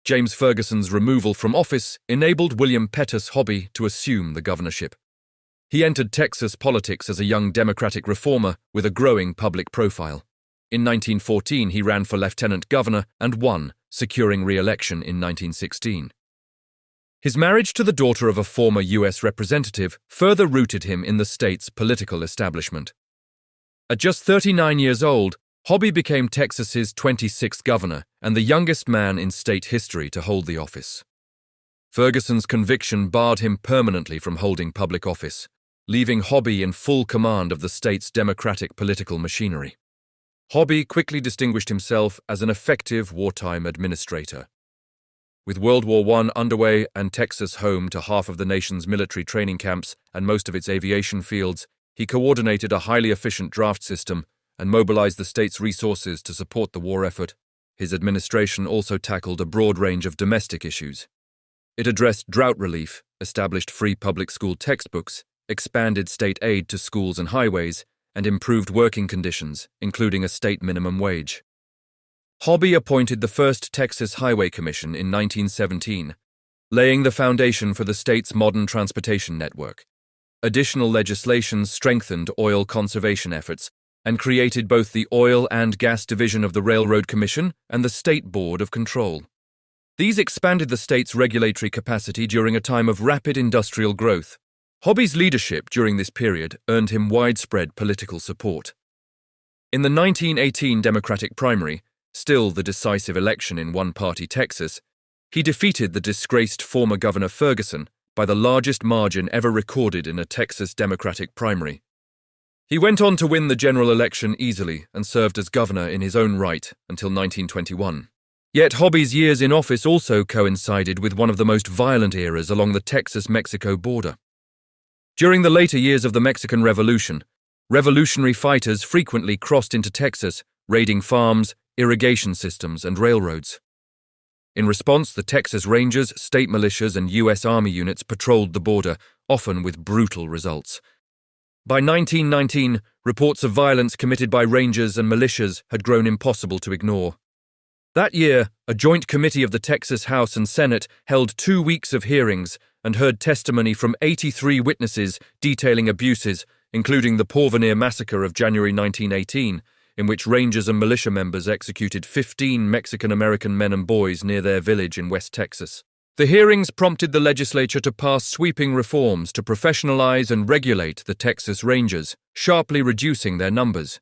James Ferguson's removal from office enabled William Pettus Hobby to assume the governorship. He entered Texas politics as a young Democratic reformer with a growing public profile. In 1914, he ran for lieutenant governor and won, securing re-election in 1916. His marriage to the daughter of a former U.S. representative further rooted him in the state's political establishment. At just 39 years old, Hobby became Texas's 26th governor and the youngest man in state history to hold the office. Ferguson's conviction barred him permanently from holding public office, leaving Hobby in full command of the state's democratic political machinery. Hobby quickly distinguished himself as an effective wartime administrator. With World War I underway and Texas home to half of the nation's military training camps and most of its aviation fields, he coordinated a highly efficient draft system and mobilized the state's resources to support the war effort. His administration also tackled a broad range of domestic issues. It addressed drought relief, established free public school textbooks, expanded state aid to schools and highways, and improved working conditions, including a state minimum wage. Hobby appointed the first Texas Highway Commission in 1917, laying the foundation for the state's modern transportation network. Additional legislation strengthened oil conservation efforts and created both the Oil and Gas Division of the Railroad Commission and the State Board of Control. These expanded the state's regulatory capacity during a time of rapid industrial growth. Hobby's leadership during this period earned him widespread political support. In the 1918 Democratic primary, still the decisive election in one-party Texas, he defeated the disgraced former Governor Ferguson by the largest margin ever recorded in a Texas Democratic primary. He went on to win the general election easily and served as governor in his own right until 1921. Yet Hobby's years in office also coincided with one of the most violent eras along the Texas-Mexico border. During the later years of the Mexican Revolution, revolutionary fighters frequently crossed into Texas, raiding farms, irrigation systems, and railroads. In response, the Texas Rangers, state militias, and U.S. Army units patrolled the border, often with brutal results. By 1919, reports of violence committed by Rangers and militias had grown impossible to ignore. That year, a joint committee of the Texas House and Senate held 2 weeks of hearings and heard testimony from 83 witnesses detailing abuses, including the Porvenir Massacre of January 1918, in which Rangers and militia members executed 15 Mexican-American men and boys near their village in West Texas. The hearings prompted the legislature to pass sweeping reforms to professionalize and regulate the Texas Rangers, sharply reducing their numbers.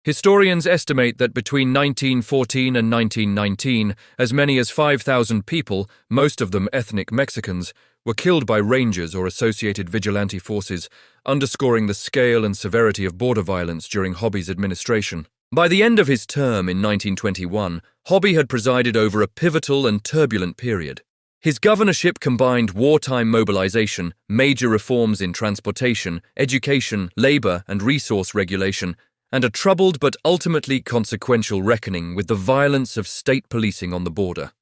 Historians estimate that between 1914 and 1919, as many as 5,000 people, most of them ethnic Mexicans, were killed by Rangers or associated vigilante forces, underscoring the scale and severity of border violence during Hobby's administration. By the end of his term in 1921, Hobby had presided over a pivotal and turbulent period. His governorship combined wartime mobilization, major reforms in transportation, education, labor, and resource regulation, and a troubled but ultimately consequential reckoning with the violence of state policing on the border.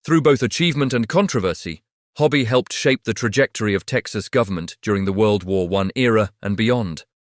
Through both achievement and controversy, Hobby helped shape the trajectory of Texas government during the World War I era and beyond.